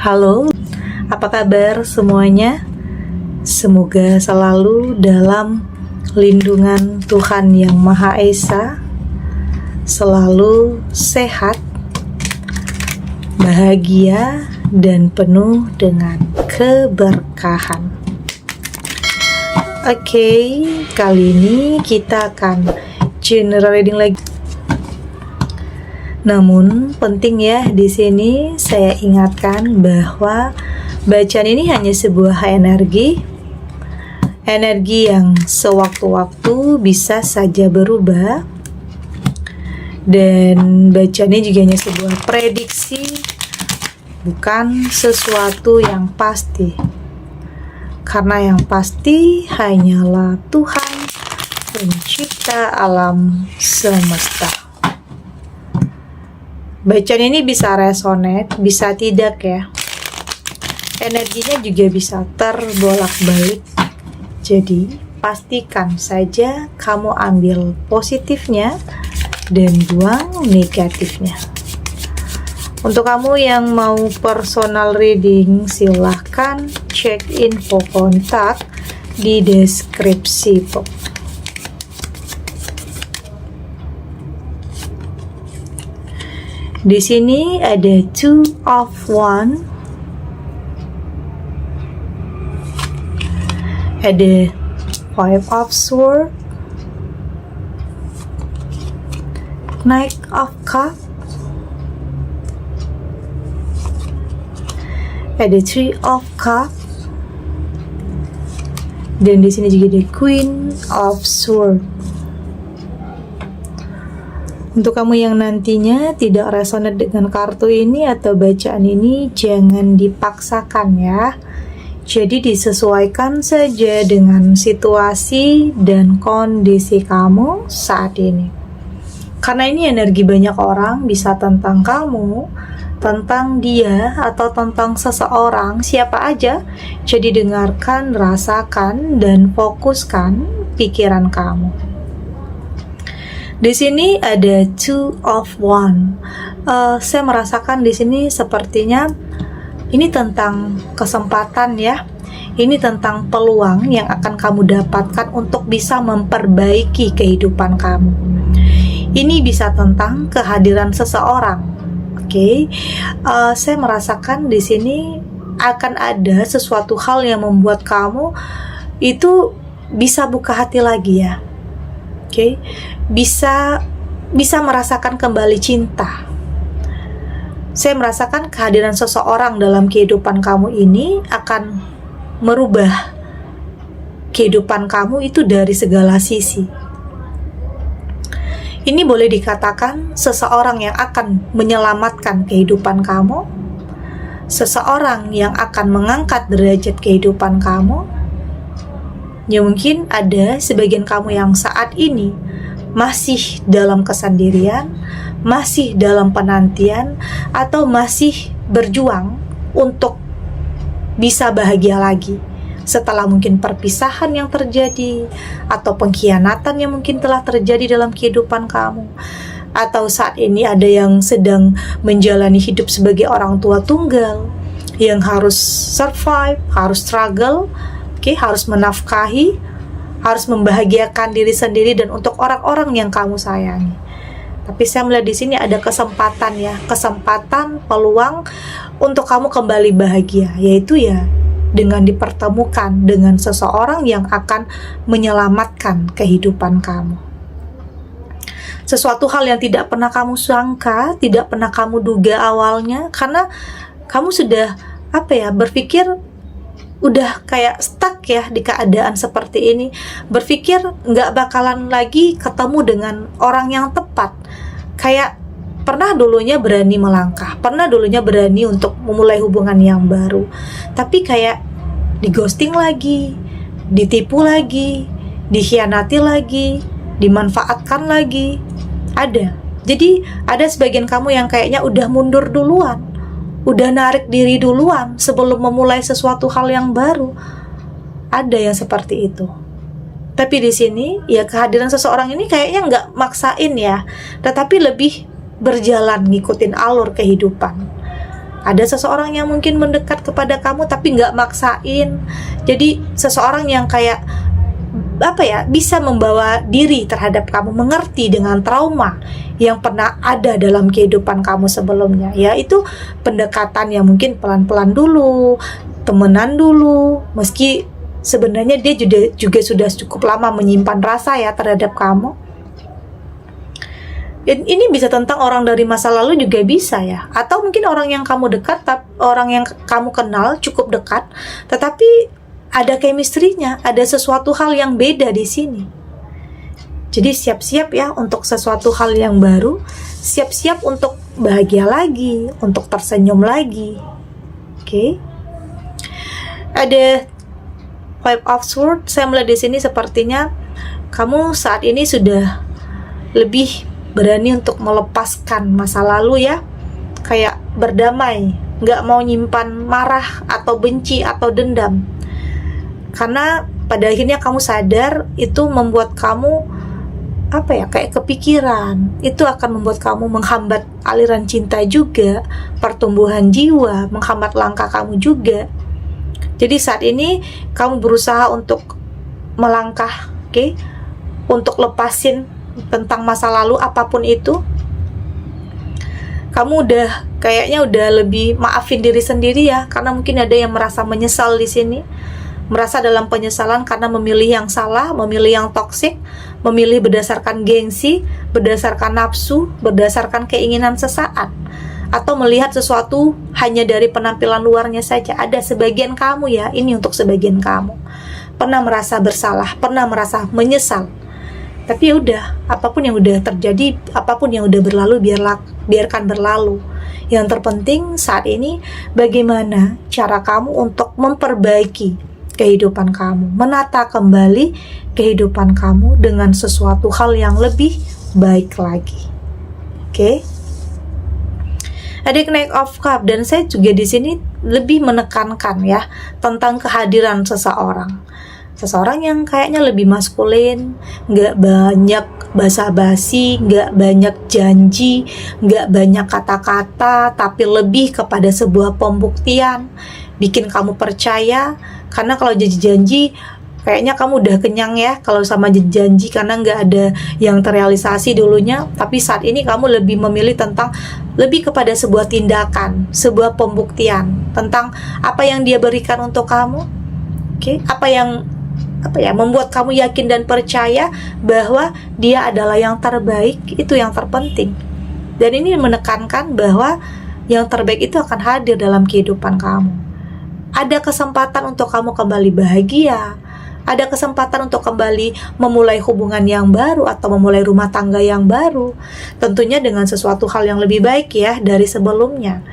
Halo, apa kabar semuanya? Semoga selalu dalam lindungan Tuhan Yang Maha Esa, selalu sehat, bahagia, dan penuh dengan keberkahan. Oke, kali ini kita akan general reading lagi. Namun penting ya, di sini saya ingatkan bahwa bacaan ini hanya sebuah energi yang sewaktu-waktu bisa saja berubah, dan bacaan ini juga hanya sebuah prediksi, bukan sesuatu yang pasti, karena yang pasti hanyalah Tuhan pencipta alam semesta. Bacaan ini bisa resonate, bisa tidak ya. Energinya juga bisa terbolak-balik. Jadi, pastikan saja kamu ambil positifnya dan buang negatifnya. Untuk kamu yang mau personal reading, silahkan cek info kontak di deskripsi box. Di sini ada Two of Wands, ada Five of Swords, Knight of Cups, ada Three of Cups, dan di sini juga ada Queen of Swords. Untuk kamu yang nantinya tidak resonate dengan kartu ini atau bacaan ini, jangan dipaksakan ya. Jadi disesuaikan saja dengan situasi dan kondisi kamu saat ini. Karena ini energi banyak orang, bisa tentang kamu, tentang dia, atau tentang seseorang, siapa aja. Jadi dengarkan, rasakan, dan fokuskan pikiran kamu. Di sini ada Two of Wands. Saya merasakan di sini sepertinya ini tentang kesempatan ya. Ini tentang peluang yang akan kamu dapatkan untuk bisa memperbaiki kehidupan kamu. Ini bisa tentang kehadiran seseorang. Oke. Saya merasakan di sini akan ada sesuatu hal yang membuat kamu itu bisa buka hati lagi ya. Oke, bisa merasakan kembali cinta. Saya merasakan kehadiran seseorang dalam kehidupan kamu ini akan merubah kehidupan kamu itu dari segala sisi. Ini boleh dikatakan seseorang yang akan menyelamatkan kehidupan kamu, seseorang yang akan mengangkat derajat kehidupan kamu. Ya mungkin ada sebagian kamu yang saat ini masih dalam kesendirian, masih dalam penantian, atau masih berjuang untuk bisa bahagia lagi setelah mungkin perpisahan yang terjadi, atau pengkhianatan yang mungkin telah terjadi dalam kehidupan kamu. Atau saat ini ada yang sedang menjalani hidup sebagai orang tua tunggal yang harus survive, harus struggle, harus menafkahi, harus membahagiakan diri sendiri dan untuk orang-orang yang kamu sayangi. Tapi saya melihat di sini ada kesempatan ya, kesempatan, peluang untuk kamu kembali bahagia, yaitu ya dengan dipertemukan dengan seseorang yang akan menyelamatkan kehidupan kamu. Sesuatu hal yang tidak pernah kamu sangka, tidak pernah kamu duga awalnya, karena kamu sudah berpikir udah kayak stuck ya di keadaan seperti ini, berpikir nggak bakalan lagi ketemu dengan orang yang tepat. Kayak pernah dulunya berani melangkah, pernah dulunya berani untuk memulai hubungan yang baru, tapi kayak di ghosting lagi, ditipu lagi, dikhianati lagi, dimanfaatkan lagi. Ada. Jadi ada sebagian kamu yang kayaknya udah mundur duluan, udah narik diri duluan sebelum memulai sesuatu hal yang baru. Ada yang seperti itu. Tapi di sini ya kehadiran seseorang ini kayaknya nggak maksain ya, tetapi lebih berjalan ngikutin alur kehidupan. Ada seseorang yang mungkin mendekat kepada kamu tapi nggak maksain. Jadi seseorang yang kayak bisa membawa diri terhadap kamu, mengerti dengan trauma yang pernah ada dalam kehidupan kamu sebelumnya. Ya, itu pendekatan yang mungkin pelan-pelan dulu, temenan dulu, meski sebenarnya dia juga sudah cukup lama menyimpan rasa ya terhadap kamu. Dan ini bisa tentang orang dari masa lalu juga bisa ya, atau mungkin orang yang kamu dekat, orang yang kamu kenal cukup dekat, tetapi ada chemistry-nya, ada sesuatu hal yang beda di sini. Jadi siap-siap ya untuk sesuatu hal yang baru, siap-siap untuk bahagia lagi, untuk tersenyum lagi. Oke. Ada Five of Swords, saya melihat di sini sepertinya kamu saat ini sudah lebih berani untuk melepaskan masa lalu ya, kayak berdamai, nggak mau nyimpan marah atau benci atau dendam. Karena pada akhirnya kamu sadar itu membuat kamu kayak kepikiran, itu akan membuat kamu menghambat aliran cinta juga, pertumbuhan jiwa, menghambat langkah kamu juga. Jadi saat ini kamu berusaha untuk melangkah, untuk lepasin tentang masa lalu apapun itu. Kamu kayaknya udah lebih maafin diri sendiri ya, karena mungkin ada yang merasa menyesal di sini. Merasa dalam penyesalan karena memilih yang salah, memilih yang toksik, memilih berdasarkan gengsi, berdasarkan nafsu, berdasarkan keinginan sesaat, atau melihat sesuatu hanya dari penampilan luarnya saja. Ada sebagian kamu ya, ini untuk sebagian kamu, pernah merasa bersalah, pernah merasa menyesal. Tapi ya udah, apapun yang udah terjadi, apapun yang udah berlalu, biarkan berlalu. Yang terpenting saat ini, bagaimana cara kamu untuk memperbaiki kehidupan kamu, menata kembali kehidupan kamu dengan sesuatu hal yang lebih baik lagi. Oke. Ada Knight of Cups, dan saya juga di sini lebih menekankan ya tentang kehadiran seseorang yang kayaknya lebih maskulin, nggak banyak basa-basi, nggak banyak janji, nggak banyak kata-kata, tapi lebih kepada sebuah pembuktian, bikin kamu percaya. Karena kalau janji kayaknya kamu udah kenyang ya kalau sama janji, karena nggak ada yang terrealisasi dulunya. Tapi saat ini kamu lebih memilih tentang lebih kepada sebuah tindakan, sebuah pembuktian tentang apa yang dia berikan untuk kamu. Apa yang membuat kamu yakin dan percaya bahwa dia adalah yang terbaik. Itu yang terpenting. Dan ini menekankan bahwa yang terbaik itu akan hadir dalam kehidupan kamu. Ada kesempatan untuk kamu kembali bahagia, ada kesempatan untuk kembali memulai hubungan yang baru atau memulai rumah tangga yang baru, tentunya dengan sesuatu hal yang lebih baik ya dari sebelumnya.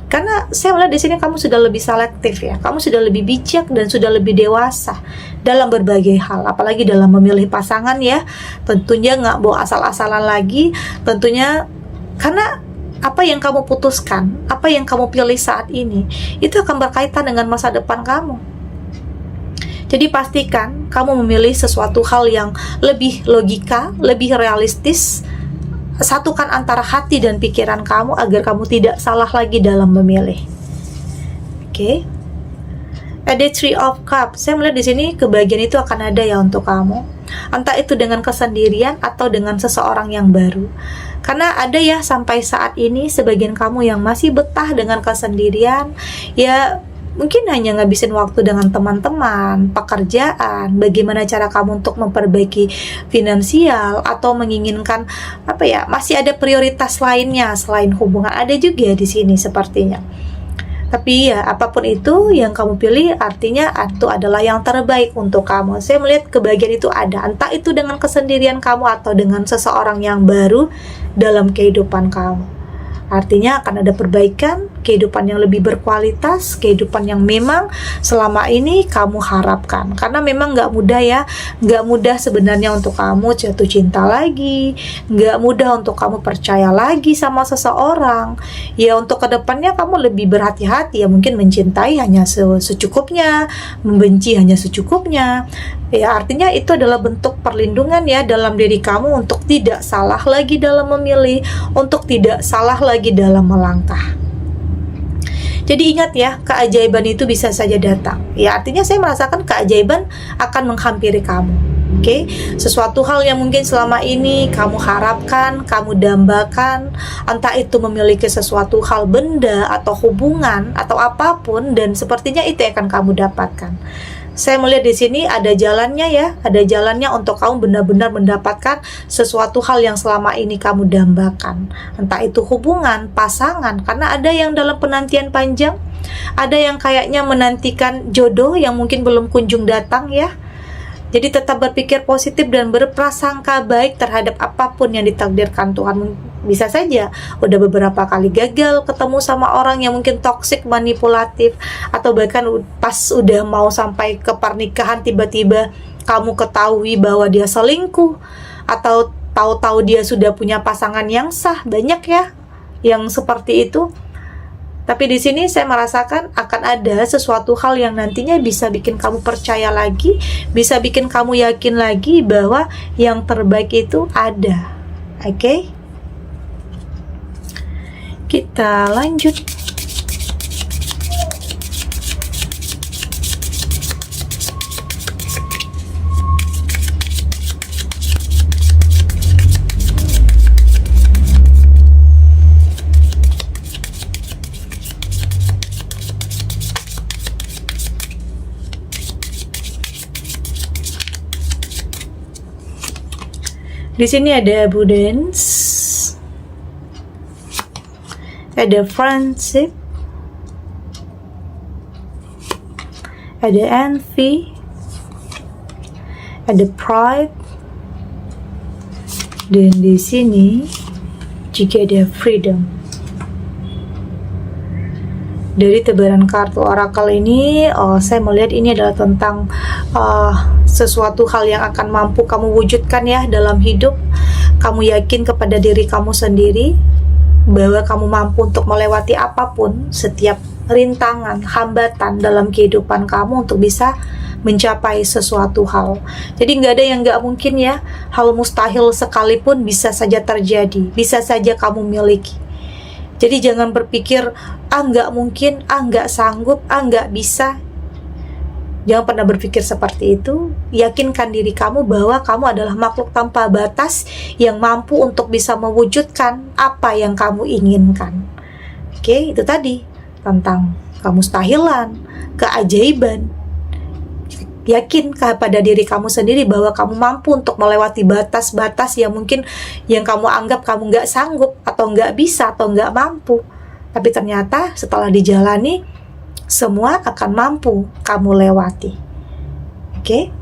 Karena saya melihat di sini kamu sudah lebih selektif ya, kamu sudah lebih bijak dan sudah lebih dewasa dalam berbagai hal, apalagi dalam memilih pasangan ya. Tentunya nggak bawa asal-asalan lagi, tentunya karena apa yang kamu putuskan, apa yang kamu pilih saat ini, itu akan berkaitan dengan masa depan kamu. Jadi pastikan kamu memilih sesuatu hal yang lebih logika, lebih realistis. Satukan antara hati dan pikiran kamu agar kamu tidak salah lagi dalam memilih. Ada Three of Cups. Saya melihat di sini kebahagiaan itu akan ada ya untuk kamu. Entah itu dengan kesendirian atau dengan seseorang yang baru. Karena ada ya sampai saat ini sebagian kamu yang masih betah dengan kesendirian, ya mungkin hanya ngabisin waktu dengan teman-teman, pekerjaan, bagaimana cara kamu untuk memperbaiki finansial, atau menginginkan masih ada prioritas lainnya selain hubungan. Ada juga di sini sepertinya. Tapi ya apapun itu yang kamu pilih, artinya itu adalah yang terbaik untuk kamu. Saya melihat kebahagiaan itu ada, entah itu dengan kesendirian kamu atau dengan seseorang yang baru dalam kehidupan kamu. Artinya akan ada perbaikan, kehidupan yang lebih berkualitas, kehidupan yang memang selama ini kamu harapkan. Karena memang gak mudah ya, gak mudah sebenarnya untuk kamu jatuh cinta lagi, gak mudah untuk kamu percaya lagi sama seseorang. Ya untuk kedepannya kamu lebih berhati-hati ya, mungkin mencintai hanya secukupnya, membenci hanya secukupnya. Ya artinya itu adalah bentuk perlindungan ya dalam diri kamu untuk tidak salah lagi dalam memilih, untuk tidak salah lagi dalam melangkah. Jadi ingat ya, keajaiban itu bisa saja datang. Ya, artinya saya merasakan keajaiban akan menghampiri kamu. Oke, sesuatu hal yang mungkin selama ini kamu harapkan, kamu dambakan, entah itu memiliki sesuatu hal, benda atau hubungan atau apapun, dan sepertinya itu yang akan kamu dapatkan. Saya melihat di sini ada jalannya ya, ada jalannya untuk kamu benar-benar mendapatkan sesuatu hal yang selama ini kamu dambakan. Entah itu hubungan, pasangan, karena ada yang dalam penantian panjang, ada yang kayaknya menantikan jodoh yang mungkin belum kunjung datang ya. Jadi tetap berpikir positif dan berprasangka baik terhadap apapun yang ditakdirkan Tuhan. Bisa saja udah beberapa kali gagal ketemu sama orang yang mungkin toksik, manipulatif, atau bahkan pas udah mau sampai ke pernikahan tiba-tiba kamu ketahui bahwa dia selingkuh, atau tahu-tahu dia sudah punya pasangan yang sah. Banyak ya yang seperti itu. Tapi di sini saya merasakan akan ada sesuatu hal yang nantinya bisa bikin kamu percaya lagi, bisa bikin kamu yakin lagi bahwa yang terbaik itu ada. Oke? Kita lanjut. Di sini ada abundance, ada friendship, ada envy, ada pride, dan di sini juga ada freedom. Dari tebaran kartu oracle ini, saya melihat ini adalah tentang sesuatu hal yang akan mampu kamu wujudkan ya dalam hidup. Kamu yakin kepada diri kamu sendiri bahwa kamu mampu untuk melewati apapun, setiap rintangan, hambatan dalam kehidupan kamu untuk bisa mencapai sesuatu hal. Jadi nggak ada yang nggak mungkin ya. Hal mustahil sekalipun bisa saja terjadi, bisa saja kamu miliki. Jadi jangan berpikir, nggak mungkin, nggak sanggup, nggak bisa. Jangan pernah berpikir seperti itu. Yakinkan diri kamu bahwa kamu adalah makhluk tanpa batas yang mampu untuk bisa mewujudkan apa yang kamu inginkan. Oke, itu tadi tentang kemustahilan, keajaiban. Yakin kepada diri kamu sendiri bahwa kamu mampu untuk melewati batas-batas yang mungkin yang kamu anggap kamu nggak sanggup atau nggak bisa atau nggak mampu. Tapi ternyata setelah dijalani, semua akan mampu kamu lewati. Oke?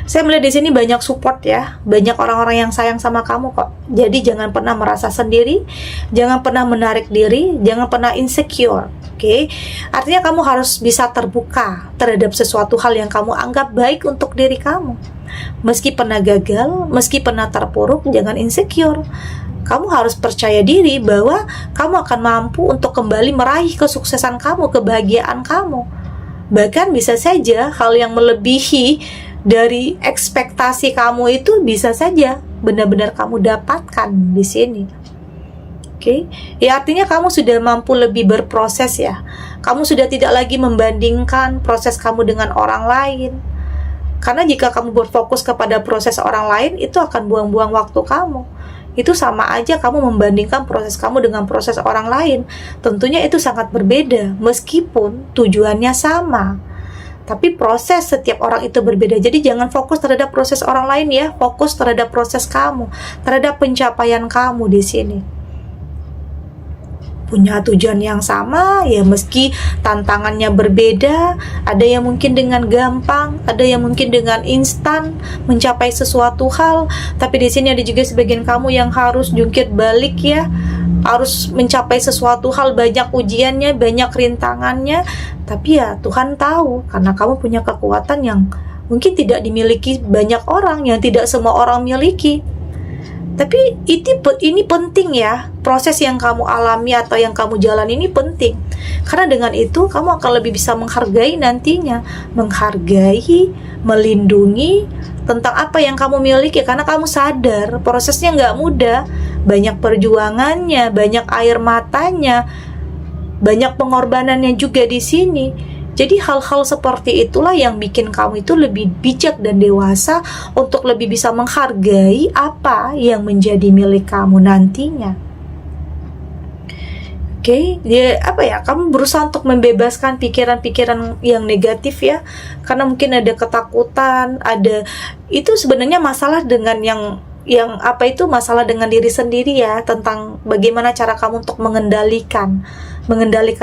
Saya melihat di sini banyak support ya, banyak orang-orang yang sayang sama kamu kok. Jadi jangan pernah merasa sendiri, jangan pernah menarik diri, jangan pernah insecure. Oke? Artinya kamu harus bisa terbuka terhadap sesuatu hal yang kamu anggap baik untuk diri kamu. Meski pernah gagal, meski pernah terpuruk, jangan insecure. Kamu harus percaya diri bahwa kamu akan mampu untuk kembali meraih kesuksesan kamu, kebahagiaan kamu. Bahkan bisa saja hal yang melebihi dari ekspektasi kamu itu bisa saja benar-benar kamu dapatkan di sini. Oke, ya artinya kamu sudah mampu lebih berproses ya. Kamu sudah tidak lagi membandingkan proses kamu dengan orang lain. Karena jika kamu berfokus kepada proses orang lain, itu akan buang-buang waktu kamu. Itu sama aja kamu membandingkan proses kamu dengan proses orang lain. Tentunya itu sangat berbeda, meskipun tujuannya sama. Tapi proses setiap orang itu berbeda. Jadi jangan fokus terhadap proses orang lain ya, fokus terhadap proses kamu, terhadap pencapaian kamu di sini. Punya tujuan yang sama ya, meski tantangannya berbeda. Ada yang mungkin dengan gampang, ada yang mungkin dengan instan mencapai sesuatu hal. Tapi di sini ada juga sebagian kamu yang harus jungkir balik ya, harus mencapai sesuatu hal, banyak ujiannya, banyak rintangannya. Tapi ya Tuhan tahu, karena kamu punya kekuatan yang mungkin tidak dimiliki banyak orang, yang tidak semua orang miliki. Tapi ini penting ya, proses yang kamu alami atau yang kamu jalani ini penting. Karena dengan itu kamu akan lebih bisa menghargai nantinya, menghargai, melindungi tentang apa yang kamu miliki. Karena kamu sadar prosesnya nggak mudah, banyak perjuangannya, banyak air matanya. banyak pengorbanannya juga di sini. Jadi hal-hal seperti itulah yang bikin kamu itu lebih bijak dan dewasa untuk lebih bisa menghargai apa yang menjadi milik kamu nantinya. Oke, kamu berusaha untuk membebaskan pikiran-pikiran yang negatif ya, karena mungkin ada ketakutan, itu sebenarnya masalah dengan masalah dengan diri sendiri ya, tentang bagaimana cara kamu untuk mengendalikan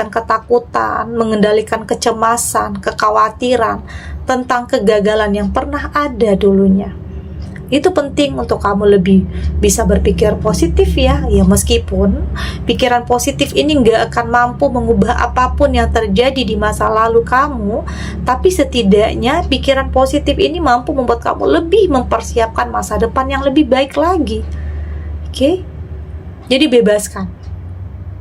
ketakutan, mengendalikan kecemasan, kekhawatiran tentang kegagalan yang pernah ada dulunya. Itu penting untuk kamu lebih bisa berpikir positif ya. Ya meskipun pikiran positif ini gak akan mampu mengubah apapun yang terjadi di masa lalu kamu, tapi setidaknya pikiran positif ini mampu membuat kamu lebih mempersiapkan masa depan yang lebih baik lagi. Oke? Jadi bebaskan,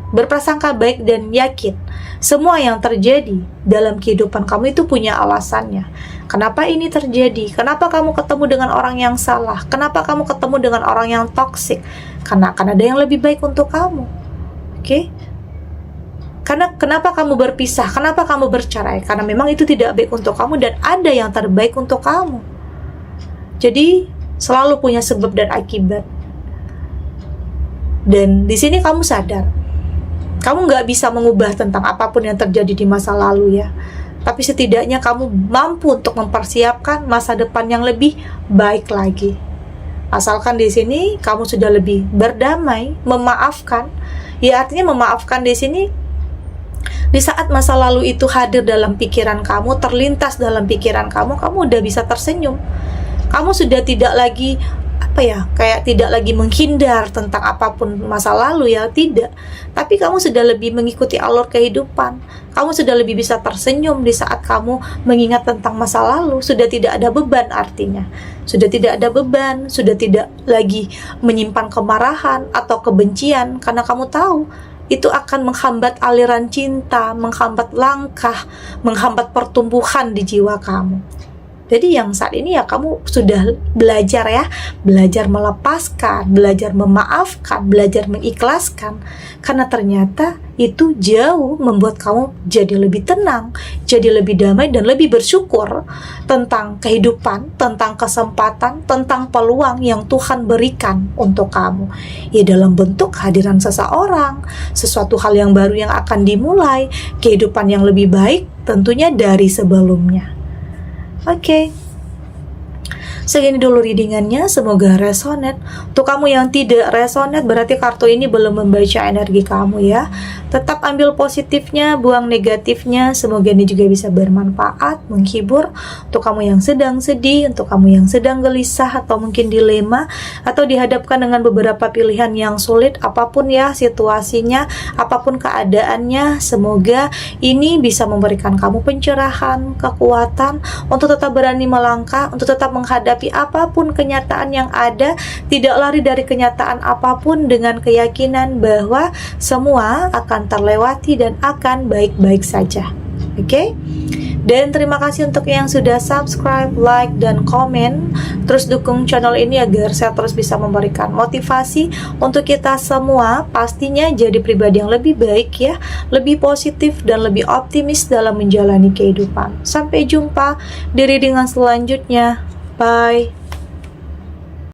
berprasangka baik dan yakin semua yang terjadi dalam kehidupan kamu itu punya alasannya. Kenapa ini terjadi? Kenapa kamu ketemu dengan orang yang salah? Kenapa kamu ketemu dengan orang yang toksik? Karena akan ada yang lebih baik untuk kamu. Oke? Kenapa kamu berpisah? Kenapa kamu bercerai? Karena memang itu tidak baik untuk kamu dan ada yang terbaik untuk kamu. Jadi selalu punya sebab dan akibat. Dan di sini kamu sadar, kamu gak bisa mengubah tentang apapun yang terjadi di masa lalu ya. Tapi setidaknya kamu mampu untuk mempersiapkan masa depan yang lebih baik lagi. Asalkan di sini kamu sudah lebih berdamai, memaafkan. Ya artinya memaafkan di sini, di saat masa lalu itu hadir dalam pikiran kamu, terlintas dalam pikiran kamu udah bisa tersenyum. Kamu sudah tidak lagi tidak lagi menghindar tentang apapun masa lalu ya, tidak. Tapi kamu sudah lebih mengikuti alur kehidupan. Kamu sudah lebih bisa tersenyum di saat kamu mengingat tentang masa lalu. Sudah tidak ada beban artinya. Sudah tidak ada beban, sudah tidak lagi menyimpan kemarahan atau kebencian, karena kamu tahu itu akan menghambat aliran cinta, menghambat langkah, menghambat pertumbuhan di jiwa kamu. Jadi yang saat ini ya kamu sudah belajar melepaskan, belajar memaafkan, belajar mengikhlaskan. Karena ternyata itu jauh membuat kamu jadi lebih tenang, jadi lebih damai dan lebih bersyukur tentang kehidupan, tentang kesempatan, tentang peluang yang Tuhan berikan untuk kamu. Ya dalam bentuk kehadiran seseorang, sesuatu hal yang baru yang akan dimulai, kehidupan yang lebih baik tentunya dari sebelumnya. Oke. Segini dulu readingannya, semoga resonate. Untuk kamu yang tidak resonate, berarti kartu ini belum membaca energi kamu ya. Tetap ambil positifnya, buang negatifnya. Semoga ini juga bisa bermanfaat, menghibur. Untuk kamu yang sedang sedih, untuk kamu yang sedang gelisah atau mungkin dilema, atau dihadapkan dengan beberapa pilihan yang sulit, apapun ya situasinya, apapun keadaannya, semoga ini bisa memberikan kamu pencerahan, kekuatan untuk tetap berani melangkah, untuk tetap menghadapi apapun kenyataan yang ada, tidak lari dari kenyataan apapun, dengan keyakinan bahwa semua akan terlewati dan akan baik-baik saja. Oke? Dan terima kasih untuk yang sudah subscribe, like, dan komen. Terus dukung channel ini agar saya terus bisa memberikan motivasi untuk kita semua pastinya jadi pribadi yang lebih baik ya, lebih positif dan lebih optimis dalam menjalani kehidupan. Sampai jumpa di readingan selanjutnya. Bye.